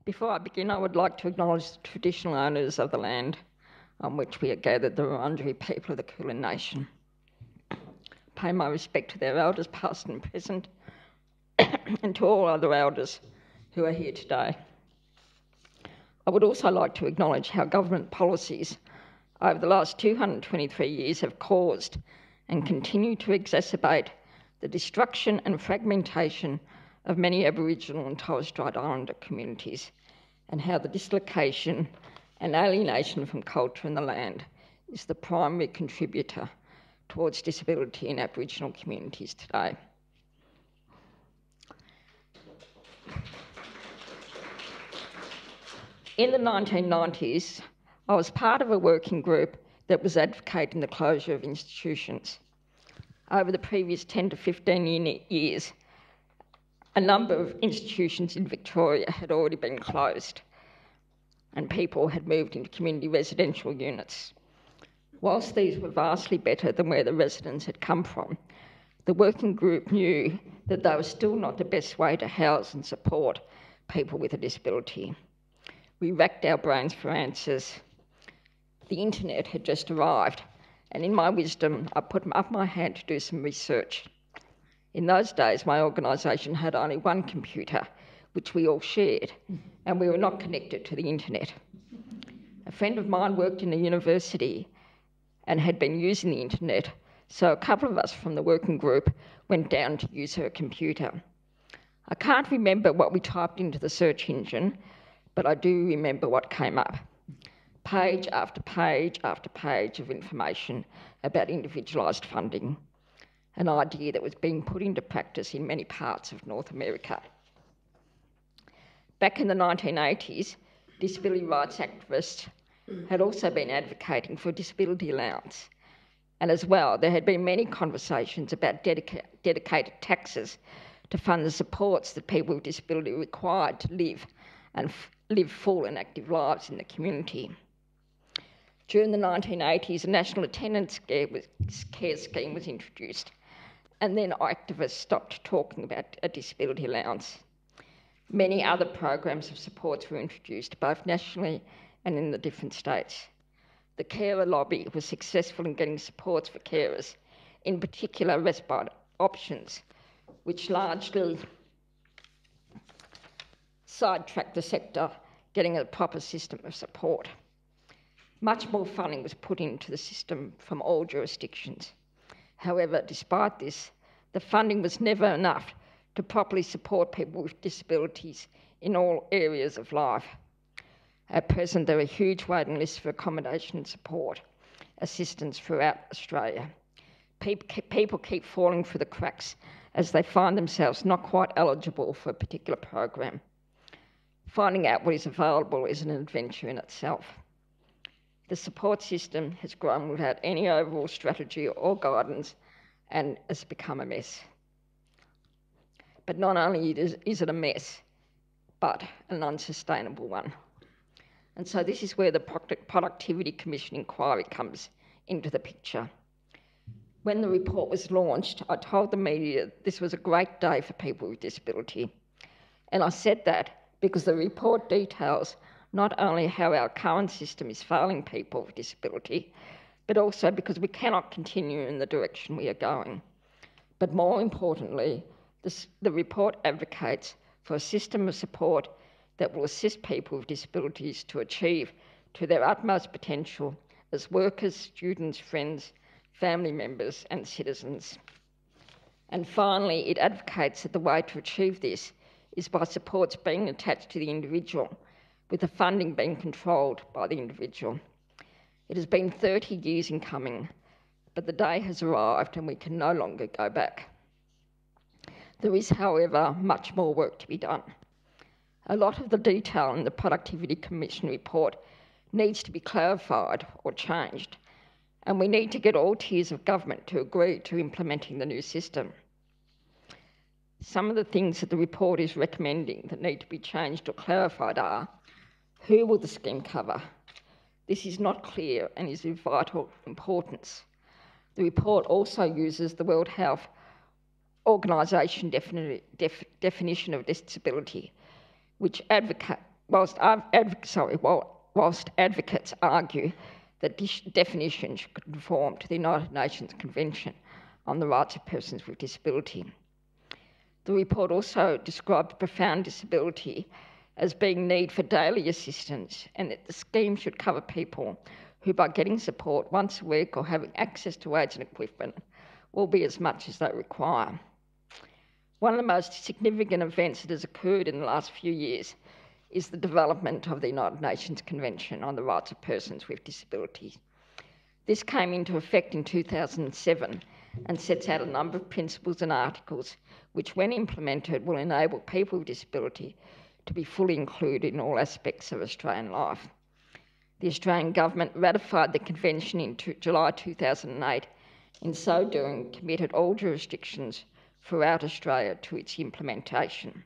Before I begin, I would like to acknowledge the traditional owners of the land on which we are gathered, the Wurundjeri people of the Kulin Nation. Pay my respect to their elders, past and present, and to all other elders who are here today. I would also like to acknowledge how government policies over the last 223 years have caused and continue to exacerbate the destruction and fragmentation of many Aboriginal and Torres Strait Islander communities, and how the dislocation and alienation from culture and the land is the primary contributor towards disability in Aboriginal communities today. In the 1990s, I was part of a working group that was advocating the closure of institutions. Over the previous 10 to 15 years, a number of institutions in Victoria had already been closed and people had moved into community residential units. Whilst these were vastly better than where the residents had come from, the working group knew that they were still not the best way to house and support people with a disability. We racked our brains for answers. The internet had just arrived, and in my wisdom, I put up my hand to do some research. In those days, my organisation had only one computer, which we all shared, and we were not connected to the internet. A friend of mine worked in a university and had been using the internet, so a couple of us from the working group went down to use her computer. I can't remember what we typed into the search engine, but I do remember what came up. Page after page after page of information about individualised funding, an idea that was being put into practice in many parts of North America. Back in the 1980s, disability rights activists had also been advocating for a disability allowance. And as well, there had been many conversations about dedicated taxes to fund the supports that people with disability required to live and live full and active lives in the community. During the 1980s, a national attendance care scheme was introduced, and then activists stopped talking about a disability allowance. Many other programs of supports were introduced, both nationally and in the different states. The carer lobby was successful in getting supports for carers, in particular respite options, which largely sidetracked the sector, getting a proper system of support. Much more funding was put into the system from all jurisdictions. However, despite this, the funding was never enough to properly support people with disabilities in all areas of life. At present, there are huge waiting lists for accommodation and support assistance throughout Australia. People keep falling through the cracks as they find themselves not quite eligible for a particular program. Finding out what is available is an adventure in itself. The support system has grown without any overall strategy or guidance and has become a mess. But not only is it a mess, but an unsustainable one. And so this is where the Productivity Commission inquiry comes into the picture. When the report was launched, I told the media this was a great day for people with disability. And I said that because the report details not only how our current system is failing people with disability, but also because we cannot continue in the direction we are going. But more importantly, the report advocates for a system of support that will assist people with disabilities to achieve to their utmost potential as workers, students, friends, family members and citizens. And finally, it advocates that the way to achieve this is by supports being attached to the individual, with the funding being controlled by the individual. It has been 30 years in coming, but the day has arrived and we can no longer go back. There is, however, much more work to be done. A lot of the detail in the Productivity Commission report needs to be clarified or changed, and we need to get all tiers of government to agree to implementing the new system. Some of the things that the report is recommending that need to be changed or clarified are: who will the scheme cover? This is not clear and is of vital importance. The report also uses the World Health Organisation definition of disability, which whilst advocates argue that this definition should conform to the United Nations Convention on the Rights of Persons with Disability. The report also described profound disability as being need for daily assistance, and that the scheme should cover people who, by getting support once a week or having access to aids and equipment, will be as much as they require. One of the most significant events that has occurred in the last few years is the development of the United Nations Convention on the Rights of Persons with Disabilities. This came into effect in 2007 and sets out a number of principles and articles which, when implemented, will enable people with disability to be fully included in all aspects of Australian life. The Australian Government ratified the Convention in July 2008. In so doing, committed all jurisdictions throughout Australia to its implementation.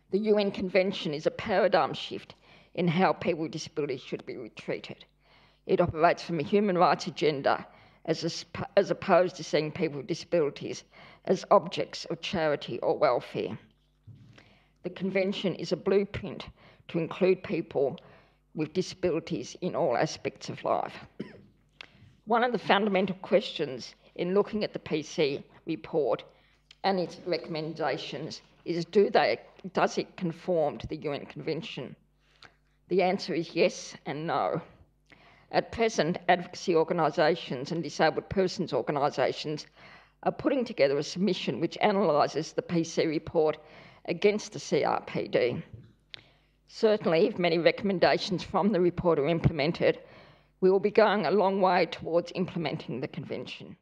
The UN Convention is a paradigm shift in how people with disabilities should be treated. It operates from a human rights agenda as opposed to seeing people with disabilities as objects of charity or welfare. The Convention is a blueprint to include people with disabilities in all aspects of life. One of the fundamental questions in looking at the PC report and its recommendations is, does it conform to the UN Convention? The answer is yes and no. At present, advocacy organisations and disabled persons organisations are putting together a submission which analyses the PC report against the CRPD. Certainly, if many recommendations from the report are implemented, we will be going a long way towards implementing the Convention.